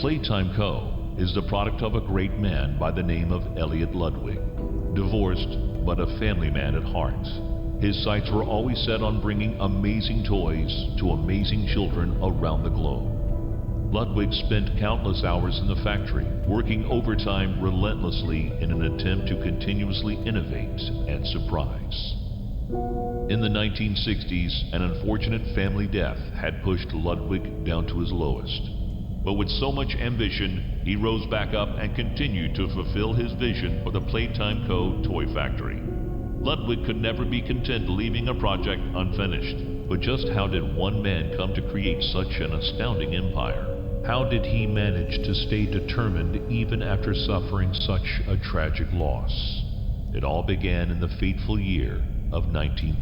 Playtime Co. is the product of a great man by the name of Elliot Ludwig, divorced but a family man at heart. His sights were always set on bringing amazing toys to amazing children around the globe. Ludwig spent countless hours in the factory, working overtime relentlessly in an attempt to continuously innovate and surprise. In the 1960s, an unfortunate family death had pushed Ludwig down to his lowest. But with so much ambition, he rose back up and continued to fulfill his vision for the Playtime Co. toy factory. Ludwig could never be content leaving a project unfinished. But just how did one man come to create such an astounding empire? How did he manage to stay determined even after suffering such a tragic loss? It all began in the fateful year of 19...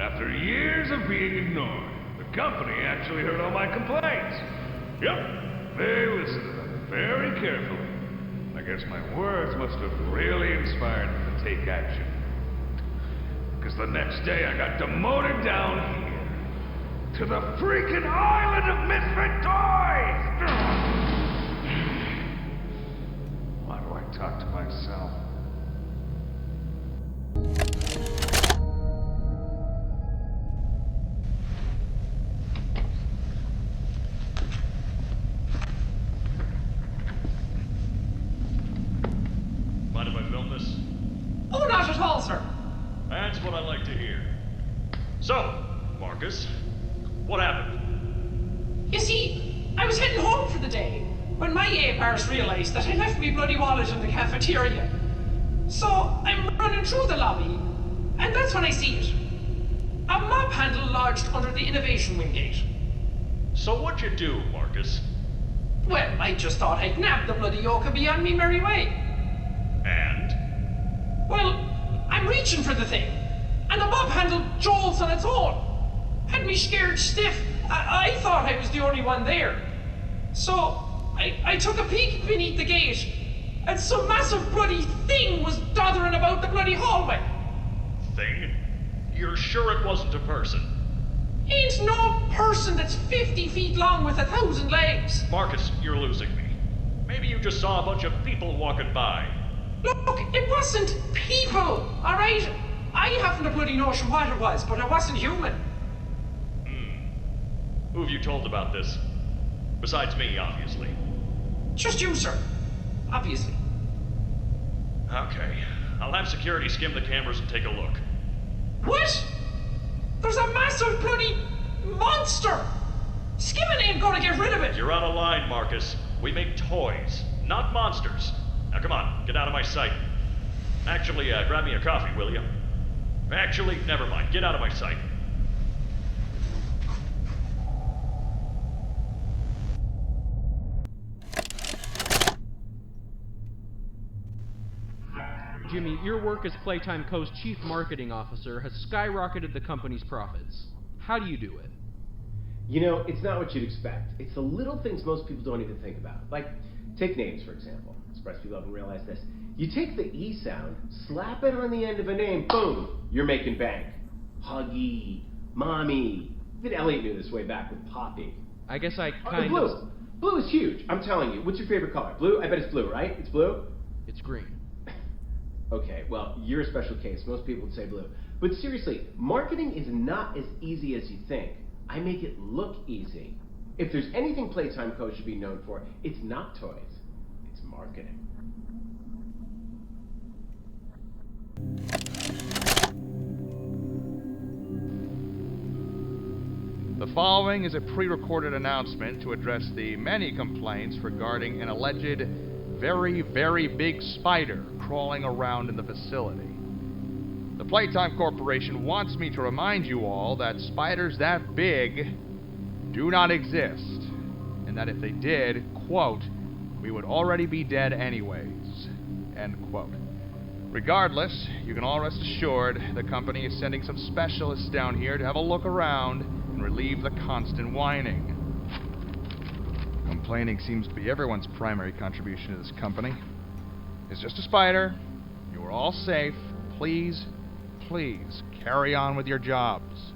After years of being ignored, the company actually heard all my complaints. Yep, they listened to them very carefully. I guess my words must have really inspired them to take action. Because the next day I got demoted down here to the freaking island of misfit toys! Why do I talk to myself? Mind if I film this? Oh, not at all, sir. That's what I like to hear. So, Marcus, what happened? You see, I was heading home for the day when my A-Pars realized that I left me bloody wallet in the cafeteria. So I'm running through the lobby, and that's when I see it. A mop handle lodged under the innovation wing gate. So what'd you do, Marcus? Well, I just thought I'd nab the bloody yoke and be on me merry way. And? Well, I'm reaching for the thing, and the mop handle jolts on its own. Had me scared stiff. I thought I was the only one there. So I took a peek beneath the gate, and some massive bloody thing was doddering about the bloody hallway. Thing? You're sure it wasn't a person? Ain't no person that's 50 feet long with 1,000 legs. Marcus, you're losing me. Maybe you just saw a bunch of people walking by. Look, it wasn't people, all right? I haven't a bloody notion what it was, but it wasn't human. Who have you told about this? Besides me, obviously. Just you, sir. Obviously. Okay. I'll have security skim the cameras and take a look. What? There's a massive bloody monster! Skimming ain't gonna get rid of it! You're out of line, Marcus. We make toys, not monsters. Now come on, get out of my sight. Actually, grab me a coffee, will you? Actually, never mind. Get out of my sight. Jimmy, your work as Playtime Co.'s chief marketing officer has skyrocketed the company's profits. How do you do it? You know, it's not what you'd expect. It's the little things most people don't even think about. Like, take names, for example. I'm surprised people haven't realized this. You take the E sound, slap it on the end of a name, boom, you're making bank. Huggy, Mommy. Even Elliot knew this way back with Poppy. I guess I kind of... Blue is huge, I'm telling you. What's your favorite color? Blue? I bet it's blue, right? It's blue? It's green. Okay, well, you're a special case. Most people would say blue. But seriously, marketing is not as easy as you think. I make it look easy. If there's anything Playtime Co. should be known for, it's not toys. It's marketing. The following is a pre-recorded announcement to address the many complaints regarding an alleged very, very big spider crawling around in the facility. The Playtime Corporation wants me to remind you all that spiders that big do not exist, and that if they did, quote, we would already be dead anyways, end quote. Regardless, you can all rest assured the company is sending some specialists down here to have a look around and relieve the constant whining. Complaining seems to be everyone's primary contribution to this company. It's just a spider. You are all safe. Please, please, carry on with your jobs.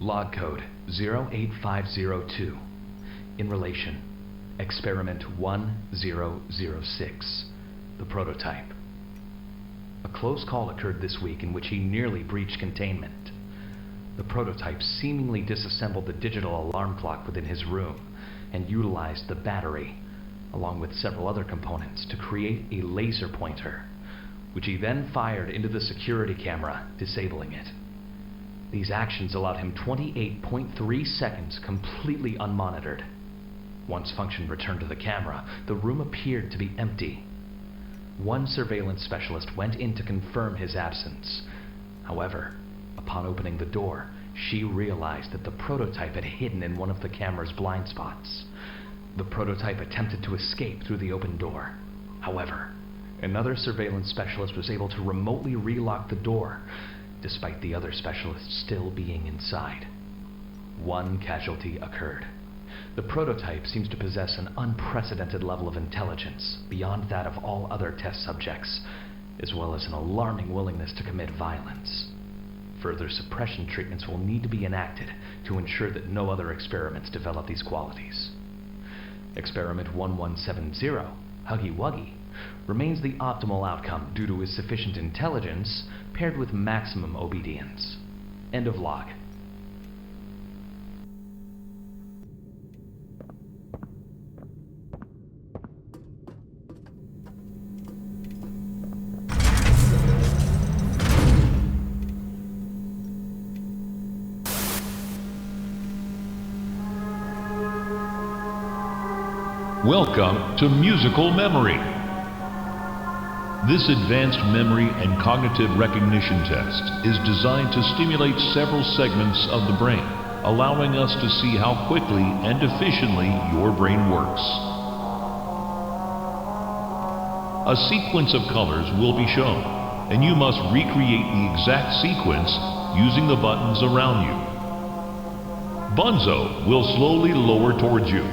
Log code 08502. In relation, experiment 1006. The prototype. A close call occurred this week in which he nearly breached containment. The prototype seemingly disassembled the digital alarm clock within his room and utilized the battery, along with several other components, to create a laser pointer, which he then fired into the security camera, disabling it. These actions allowed him 28.3 seconds completely unmonitored. Once function returned to the camera, the room appeared to be empty. One surveillance specialist went in to confirm his absence. However, upon opening the door, she realized that the prototype had hidden in one of the camera's blind spots. The prototype attempted to escape through the open door. However, another surveillance specialist was able to remotely relock the door, despite the other specialists still being inside. One casualty occurred. The prototype seems to possess an unprecedented level of intelligence beyond that of all other test subjects, as well as an alarming willingness to commit violence. Further suppression treatments will need to be enacted to ensure that no other experiments develop these qualities. Experiment 1170, Huggy-Wuggy, remains the optimal outcome due to his sufficient intelligence paired with maximum obedience. End of log. Welcome to Musical Memory. This advanced memory and cognitive recognition test is designed to stimulate several segments of the brain, allowing us to see how quickly and efficiently your brain works. A sequence of colors will be shown, and you must recreate the exact sequence using the buttons around you. Bunzo will slowly lower towards you.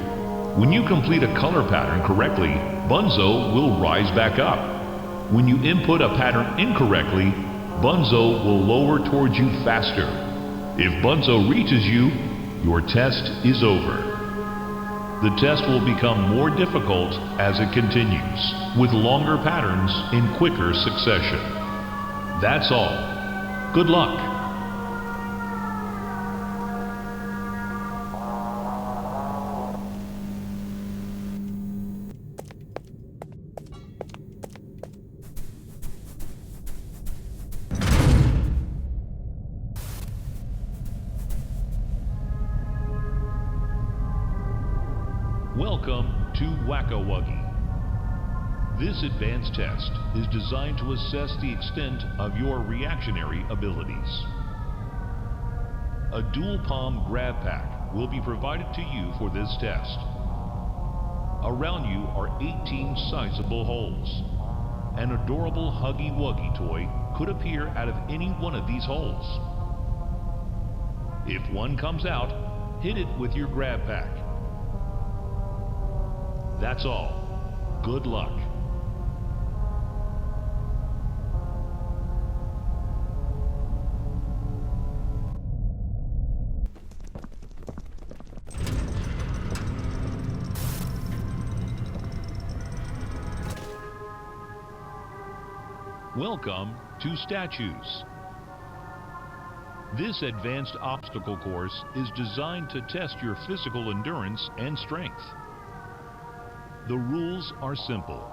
When you complete a color pattern correctly, Bunzo will rise back up. When you input a pattern incorrectly, Bunzo will lower towards you faster. If Bunzo reaches you, your test is over. The test will become more difficult as it continues, with longer patterns in quicker succession. That's all. Good luck. Welcome to Wack-a-Wuggy. This advanced test is designed to assess the extent of your reactionary abilities. A dual palm grab pack will be provided to you for this test. Around you are 18 sizable holes. An adorable Huggy-Wuggy toy could appear out of any one of these holes. If one comes out, hit it with your grab pack. That's all. Good luck. Welcome to Statues. This advanced obstacle course is designed to test your physical endurance and strength. The rules are simple.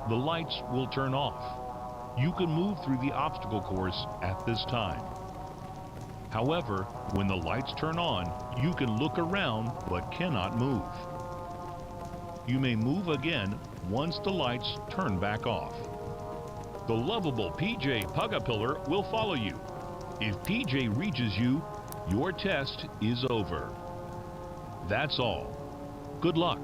The lights will turn off. You can move through the obstacle course at this time. However, when the lights turn on, you can look around but cannot move. You may move again once the lights turn back off. The lovable PJ Pugapillar will follow you. If PJ reaches you, your test is over. That's all. Good luck.